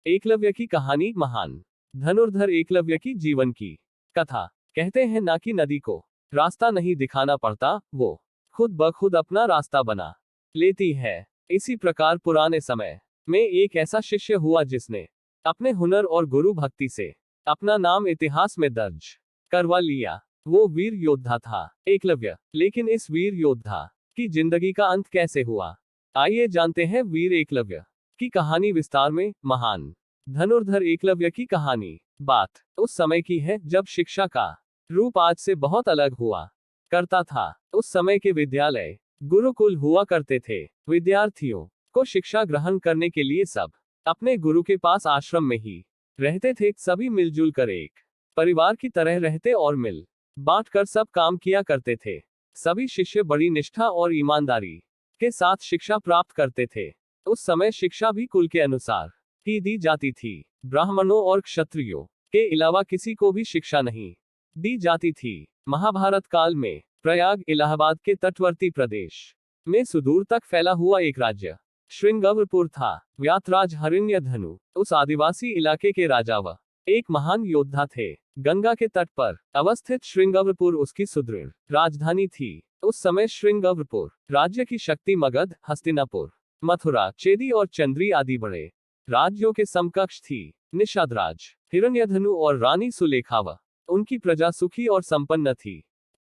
एकलव्य की कहानी। महान धनुर्धर एकलव्य की जीवन की कथा। कहते हैं ना कि नदी को रास्ता नहीं दिखाना पड़ता, वो खुद ब खुद अपना रास्ता बना लेती है। इसी प्रकार पुराने समय में एक ऐसा शिष्य हुआ जिसने अपने हुनर और गुरु भक्ति से अपना नाम इतिहास में दर्ज करवा लिया। वो वीर योद्धा था, एकलव्य। लेकिन इस वीर योद्धा की जिंदगी का अंत कैसे हुआ, आइए जानते हैं वीर एकलव्य की कहानी विस्तार में। महान धनुर्धर एकलव्य की कहानी। बात उस समय की है जब शिक्षा का रूप आज से बहुत अलग हुआ करता था। उस समय के विद्यालय गुरुकुल हुआ करते थे। विद्यार्थियों को शिक्षा ग्रहण करने के लिए सब अपने गुरु के पास आश्रम में ही रहते थे। सभी मिलजुल कर एक परिवार की तरह रहते और मिल बांट कर सब काम किया करते थे। सभी शिष्य बड़ी निष्ठा और ईमानदारी के साथ शिक्षा प्राप्त करते थे। उस समय शिक्षा भी कुल के अनुसार ही दी जाती थी। ब्राह्मणों और क्षत्रियों के अलावा किसी को भी शिक्षा नहीं दी जाती थी। महाभारत काल में प्रयाग इलाहाबाद के तटवर्ती प्रदेश में सुदूर तक फैला हुआ एक राज्य श्रृंगवरपुर था। व्यातराज हिरण्यधनु उस आदिवासी इलाके के राजा व एक महान योद्धा थे। गंगा के तट पर अवस्थित श्रृंगवरपुर उसकी सुदृढ़ राजधानी थी। उस समय श्रृंगवरपुर राज्य की शक्ति मगध, हस्तिनापुर, मथुरा, चेदी और चंद्री आदि बड़े राज्यों के समकक्ष थी। निषादराज हिरण्यधनु और रानी सुलेखा व उनकी प्रजा सुखी और संपन्न थी।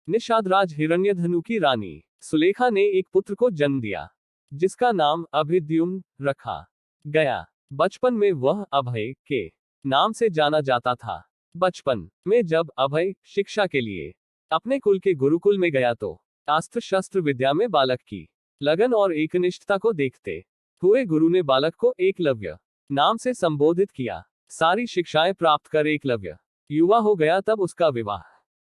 निषादराज हिरण्यधनु की रानी सुलेखा ने एक पुत्र को जन्म दिया जिसका नाम अभिद्युम्न रखा गया। बचपन में वह अभय के नाम से जाना जाता था। बचपन में जब अभय शिक्षा के लिए अपने कुल के गुरुकुल में गया तो अस्त्र शस्त्र विद्या में बालक की लगन और एकनिष्ठता को देखते हुए गुरु ने बालक को एकलव्य नाम से संबोधित किया। सारी शिक्षाएं प्राप्त कर एकलव्य युवा हो गया तब उसका विवाह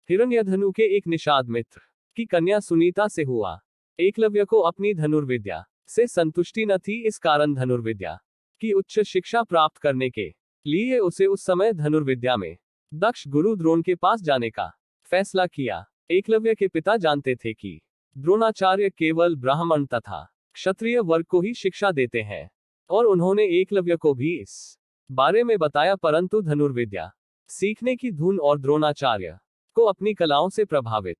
हिरण्यधनु के एक निषाद मित्र की कन्या सुनीता से हुआ। एकलव्य को अपनी धनुर्विद्या से संतुष्टि न थी, इस कारण धनुर्विद्या की उच्च शिक्षा प्राप्त करने के लिए उसे उस समय धनुर्विद्या में दक्ष गुरु द्रोण के पास जाने का फैसला किया। एकलव्य के पिता जानते थे कि द्रोणाचार्य केवल ब्राह्मण तथा क्षत्रिय वर्ग को ही शिक्षा देते हैं और उन्होंने एकलव्य को भी इस बारे में बताया, परंतु धनुर्विद्या सीखने की धुन और द्रोणाचार्य को अपनी कलाओं से प्रभावित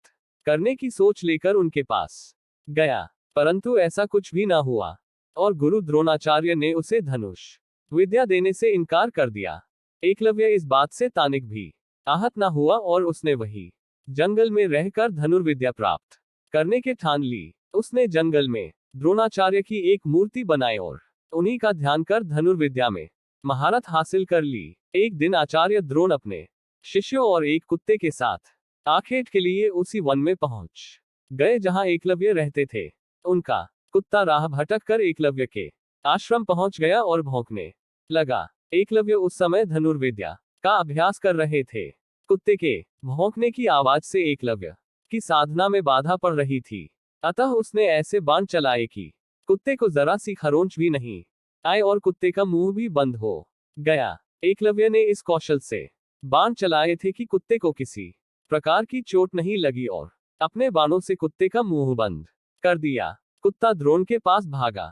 करने की सोच लेकर उनके पास गया, परंतु ऐसा कुछ भी न हुआ और गुरु द्रोणाचार्य ने उसे धनुष विद्या देने से इनकार कर दिया। एकलव्य इस बात से तानिक भी आहत न हुआ और उसने वही जंगल में रहकर धनुर्विद्या प्राप्त करने के ठान ली। उसने जंगल में द्रोणाचार्य की एक मूर्ति बनाई और उन्हीं का ध्यान कर धनुर्विद्या में महारत हासिल कर ली। एक दिन आचार्य द्रोण अपने शिष्यों और एक कुत्ते के साथ आखेट के लिए उसी वन में पहुंच गए जहां एकलव्य रहते थे। उनका कुत्ता राह भटक कर एकलव्य के आश्रम पहुंच गया और भौंकने लगा। एकलव्य उस समय धनुर्विद्या का अभ्यास कर रहे थे। कुत्ते के भौंकने की आवाज से एकलव्य की साधना में बाधा पड़ रही थी, अतः उसने ऐसे बाण चलाए कि कुत्ते को जरा सी खरोंच भी नहीं आए और कुत्ते का मुंह भी बंद हो गया। एकलव्य ने इस कौशल से बाण चलाए थे कि कुत्ते को किसी प्रकार की चोट नहीं लगी और अपने बाणों से कुत्ते का मुंह बंद कर दिया। कुत्ता द्रोण के पास भागा।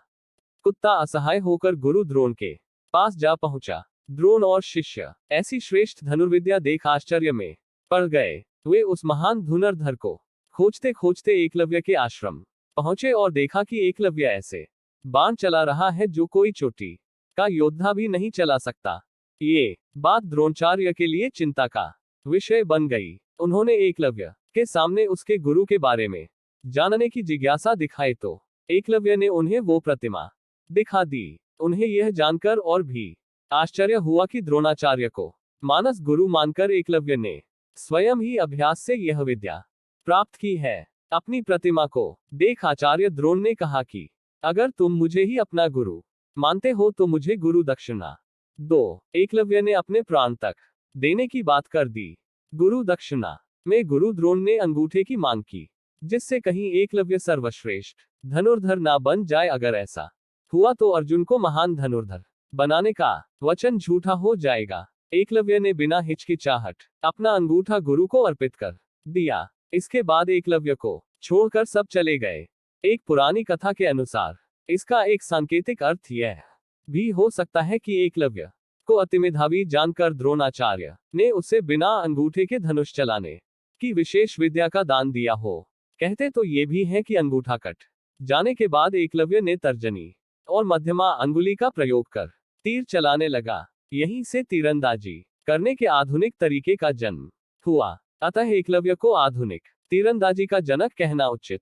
कुत्ता असहाय होकर गुरु द्रोण के पास जा पहुंचा। द्रोण और शिष्य ऐसी श्रेष्ठ धनुर्विद्या देख आश्चर्य में पड़ गए। वे उस महान धनुर्धर को खोजते खोजते एकलव्य के आश्रम पहुंचे और देखा कि एकलव्य ऐसे बाण चला रहा है जो कोई चोटी का योद्धा भी नहीं चला सकता। ये बात द्रोणाचार्य के लिए चिंता का विषय बन गई। उन्होंने एकलव्य के सामने उसके गुरु के बारे में जानने की जिज्ञासा दिखाई तो एकलव्य ने उन्हें वो प्रतिमा दिखा दी। उन्हें यह जानकर और भी आश्चर्य हुआ कि द्रोणाचार्य को मानस गुरु मानकर एकलव्य ने स्वयं ही अभ्यास से यह विद्या प्राप्त की है। अपनी प्रतिमा को देख आचार्य द्रोण ने कहा कि अगर तुम मुझे ही अपना गुरु मानते हो तो मुझे गुरु दक्षिणा दो। एकलव्य ने अपने प्राण तक देने की बात कर दी। गुरु दक्षिणा में गुरु द्रोण ने अंगूठे की मांग की, जिससे कहीं एकलव्य सर्वश्रेष्ठ धनुर्धर ना बन जाए। अगर ऐसा हुआ तो अर्जुन को महान धनुर्धर बनाने का वचन झूठा हो जाएगा। एकलव्य ने बिना हिचकिचाहट अपना अंगूठा गुरु को अर्पित कर दिया। इसके बाद एकलव्य को छोड़कर सब चले गए। एक पुरानी कथा के अनुसार इसका एक सांकेतिक अर्थ यह भी हो सकता है कि एकलव्य को अतिमेधावी जानकर द्रोणाचार्य ने उसे बिना अंगूठे के धनुष चलाने की विशेष विद्या का दान दिया हो। कहते तो ये भी है कि अंगूठा कट जाने के बाद एकलव्य ने तर्जनी और मध्यमा अंगुली का प्रयोग कर तीर चलाने लगा। यहीं से तीरंदाजी करने के आधुनिक तरीके का जन्म हुआ। अतः एकलव्य को आधुनिक तीरंदाजी का जनक कहना उचित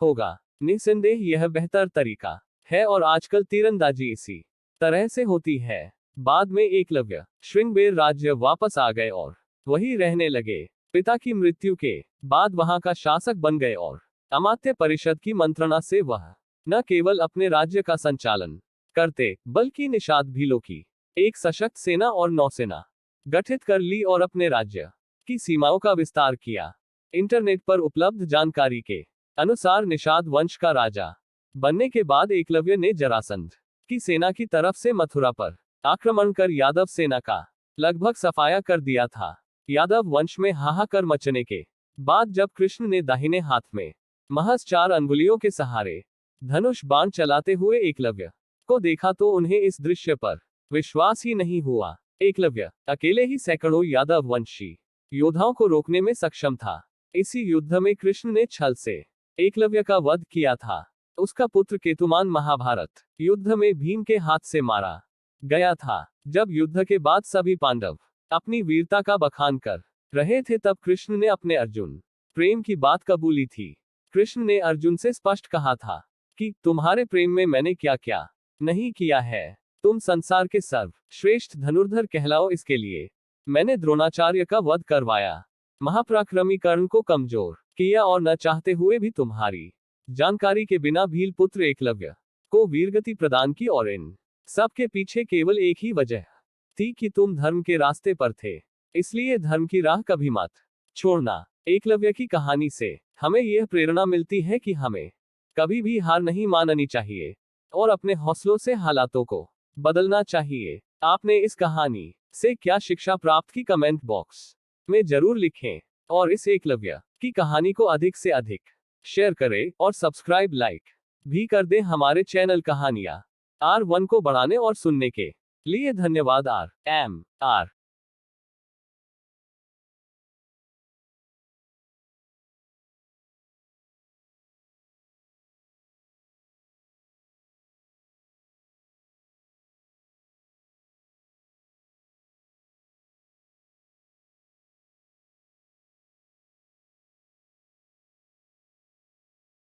होगा। निस्संदेह यह बेहतर तरीका है और आजकल तीरंदाजी इसी तरह से होती है। बाद में एकलव्य श्रृंगबेर राज्य वापस आ गए और वही रहने लगे। पिता की मृत्यु के बाद वहां का शासक बन गए और अमात्य परिषद की मंत्रणा से वह न केवल अपने राज्य का संचालन करते बल्कि निषाद भीलों की एक सशक्त सेना और नौसेना गठित कर ली और अपने राज्य की सीमाओं का विस्तार किया। इंटरनेट पर उपलब्ध जानकारी के अनुसार निषाद वंश का राजा बनने के बाद एकलव्य ने जरासंध की सेना की तरफ से मथुरा पर आक्रमण कर यादव सेना का लगभग सफाया कर दिया था। यादव वंश में हाहाकार मचने के बाद जब कृष्ण ने दाहिने हाथ में महज 4 अंगुलियों के सहारे धनुष बाण चलाते हुए एकलव्य को देखा तो उन्हें इस दृश्य पर विश्वास ही नहीं हुआ। एकलव्य अकेले ही सैकड़ों यादव वंशी योद्धाओं को रोकने में सक्षम था। इसी युद्ध में कृष्ण ने छल से एकलव्य का वध किया था। उसका पुत्र केतुमान महाभारत युद्ध में भीम के हाथ से मारा गया था। जब युद्ध के बाद सभी पांडव अपनी वीरता का बखान कर रहे थे तब कृष्ण ने अपने अर्जुन प्रेम की बात कबूली थी। कृष्ण ने अर्जुन से स्पष्ट कहा था कि तुम्हारे प्रेम में मैंने क्या क्या नहीं किया है। तुम संसार के सर्वश्रेष्ठ धनुर्धर कहलाओ, इसके लिए मैंने द्रोणाचार्य का वध करवाया, महापराक्रमी कर्ण को कमजोर किया और न चाहते हुए भी तुम्हारी जानकारी के बिना भील पुत्र एकलव्य को वीरगति प्रदान की। और इन सब के पीछे केवल एक ही वजह थी कि तुम धर्म के रास्ते पर थे, इसलिए धर्म की राह कभी मत छोड़ना। एकलव्य की कहानी से हमें यह प्रेरणा मिलती है कि हमें कभी भी हार नहीं माननी चाहिए और अपने हौसलों से हालातों को बदलना चाहिए। आपने इस कहानी से क्या शिक्षा प्राप्त की, कमेंट बॉक्स में जरूर लिखें और इस एकलव्य की कहानी को अधिक से अधिक शेयर करें और सब्सक्राइब लाइक भी कर दें हमारे चैनल कहानियां R1 को बढ़ाने और सुनने के लिए धन्यवाद। R